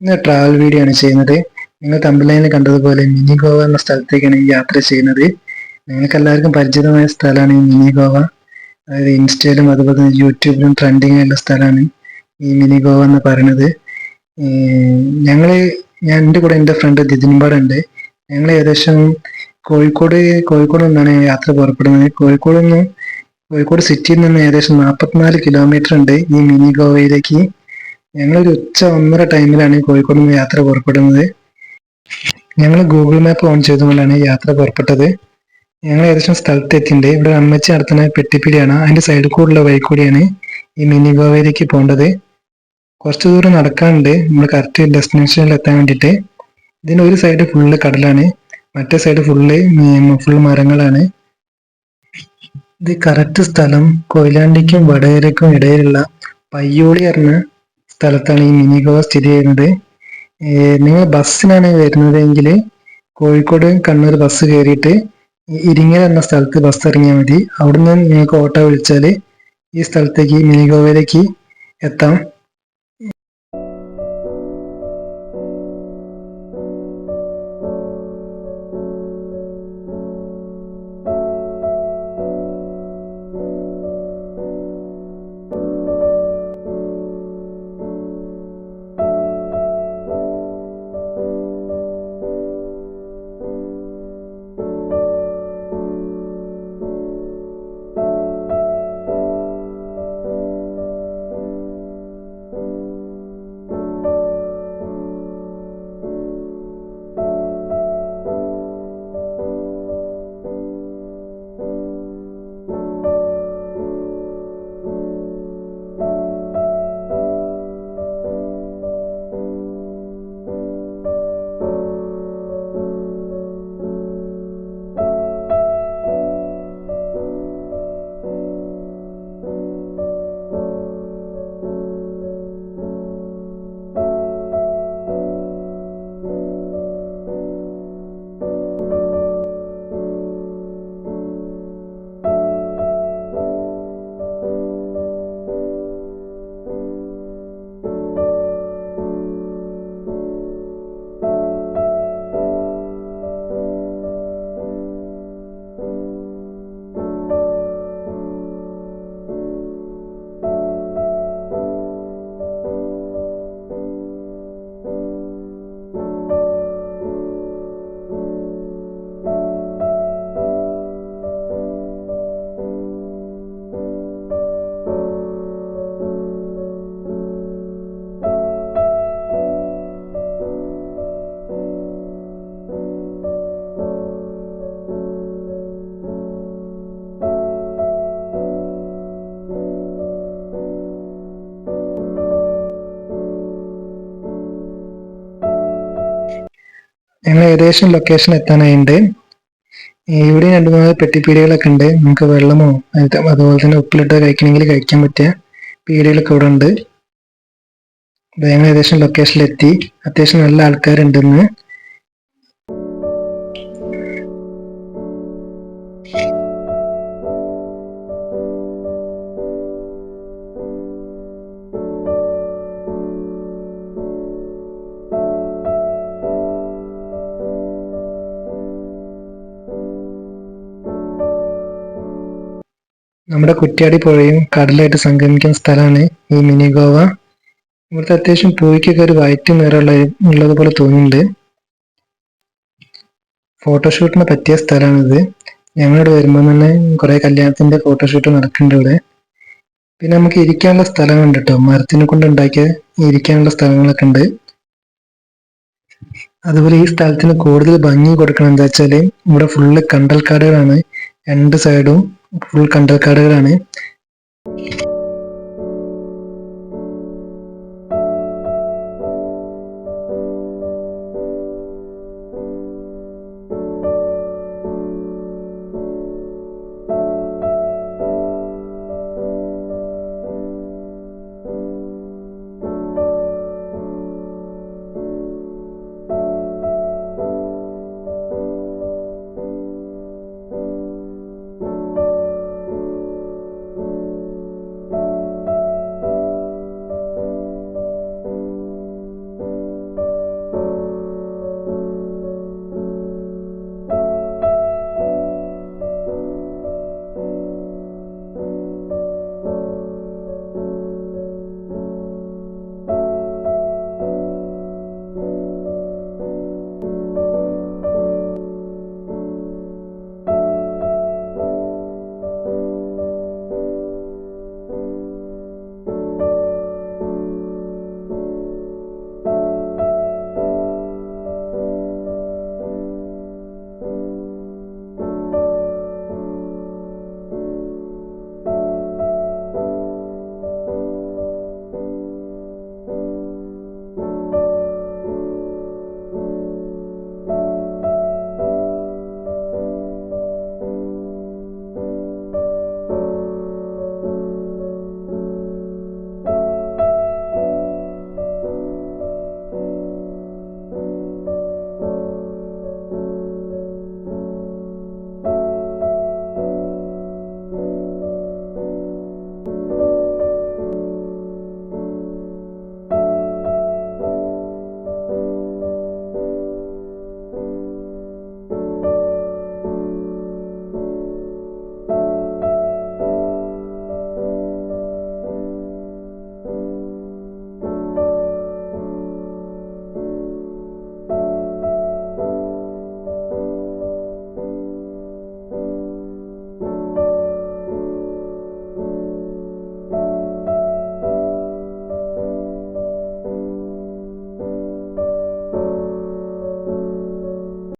ഇന്ന് travel video ആണ് ചെയ്യുന്നത്. നിങ്ങൾ തമ്പലൈനിൽ കണ്ടതുപോലെ മിനി ഗോവ എന്ന സ്ഥലത്തേക്കാണ് ഈ യാത്ര ചെയ്യുന്നത്. നിങ്ങൾക്ക് എല്ലാവർക്കും പരിചിതമായ സ്ഥലമാണ് ഈ മിനി ഗോവ. അതായത് ഇൻസ്റ്റയിലും അതുപോലെ തന്നെ യൂട്യൂബിലും ട്രെൻഡിങ് ആയിട്ടുള്ള സ്ഥലമാണ് ഈ മിനി ഗോവ എന്ന് പറയുന്നത്. ഞങ്ങള് ഞാൻ എൻ്റെ കൂടെ എൻ്റെ ഫ്രണ്ട് ദിദിൻപാടുണ്ട്. ഞങ്ങൾ ഏകദേശം കോഴിക്കോട് നിന്നാണ് യാത്ര പുറപ്പെടുന്നത്. കോഴിക്കോട് സിറ്റിയിൽ നിന്ന് ഏകദേശം 44 കിലോമീറ്റർ ഉണ്ട് ഈ മിനി ഗോവയിലേക്ക്. ഞങ്ങളൊരു ഉച്ച 1:30 ടൈമിലാണ് കോഴിക്കോട് നിന്ന് യാത്ര പുറപ്പെടുന്നത്. ഞങ്ങൾ ഗൂഗിൾ മാപ്പ് ഓൺ ചെയ്തുകൊണ്ടാണ് യാത്ര പുറപ്പെട്ടത്. ഞങ്ങൾ ഏകദേശം സ്ഥലത്ത് എത്തിയിട്ടുണ്ട്. ഇവിടെ അമ്മച്ചി നടത്തുന്ന പെട്ടിപ്പിടിയാണ്. അതിന്റെ സൈഡിൽ കൂടെയുള്ള വഴി കൂടിയാണ് ഈ മിനി ഗോവയിലേക്ക് പോകേണ്ടത്. കുറച്ച് ദൂരം നടക്കാനുണ്ട് നമ്മൾ കറക്റ്റ് ഡെസ്റ്റിനേഷനിൽ എത്താൻ വേണ്ടിയിട്ട്. ഇതിന്റെ ഒരു സൈഡ് ഫുള്ള് കടലാണ്, മറ്റേ സൈഡ് ഫുൾ മരങ്ങളാണ്. ഇത് കറക്റ്റ് സ്ഥലം കൊയിലാണ്ടിക്കും വടകരയ്ക്കും ഇടയിലുള്ള പയ്യോളി പറഞ്ഞ സ്ഥലത്താണ് ഈ മിനി ഗോവ സ്ഥിതി ചെയ്യുന്നത്. നിങ്ങൾ ബസ്സിനാണ് വരുന്നതെങ്കിൽ കോഴിക്കോട് കണ്ണൂർ ബസ് കയറിയിട്ട് ഇരിങ്ങൽ എന്ന സ്ഥലത്ത് ബസ് ഇറങ്ങിയാൽ മതി. അവിടുന്ന് നിങ്ങൾക്ക് ഓട്ടോ വിളിച്ചാൽ ഈ സ്ഥലത്തേക്ക് മിനി ഗോവയിലേക്ക് എത്താം. ഞങ്ങൾ ഏകദേശം ലൊക്കേഷൻ എത്താനായിട്ടുണ്ട്. ഇവിടെ 2-3 പെട്ടിപ്പീടികളൊക്കെ ഉണ്ട്. നമുക്ക് വെള്ളമോ അതുപോലെ തന്നെ ഉപ്പിലിട്ട് കഴിക്കണമെങ്കിൽ കഴിക്കാൻ പറ്റിയ പീടികളൊക്കെ ഇവിടെ ഉണ്ട്. ഞങ്ങൾ ഏകദേശം ലൊക്കേഷനിലെത്തി. അത്യാവശ്യം നല്ല ആൾക്കാരുണ്ടെന്ന്. നമ്മുടെ കുറ്റ്യാടി പുഴയും കടലായിട്ട് സംഗമിക്കുന്ന സ്ഥലമാണ് ഈ മിനി ഗോവ. ഇവിടുത്തെ അത്യാവശ്യം പൂയ്ക്കൊക്കെ ഒരു വൈറ്റ് ഉള്ളതുപോലെ തോന്നുന്നുണ്ട്. ഫോട്ടോഷൂട്ടിന് പറ്റിയ സ്ഥലമാണിത്. ഞങ്ങളിവിടെ വരുമ്പോൾ തന്നെ കുറെ കല്യാണത്തിന്റെ ഫോട്ടോഷൂട്ട് നടക്കുന്നുണ്ട് ഇവിടെ. പിന്നെ നമുക്ക് ഇരിക്കാനുള്ള സ്ഥലങ്ങളുണ്ട് കേട്ടോ. മരത്തിനെ കൊണ്ട് ഉണ്ടാക്കിയ ഇരിക്കാനുള്ള സ്ഥലങ്ങളൊക്കെ ഉണ്ട്. അതുപോലെ ഈ സ്ഥലത്തിന് കൂടുതൽ ഭംഗി കൊടുക്കണം എന്താ വെച്ചാല് ഇവിടെ ഫുള്ള് കണ്ടൽക്കാടുകളാണ്. രണ്ട് സൈഡും ഫുൾ കണ്ടൽക്കാടുകളാണ്.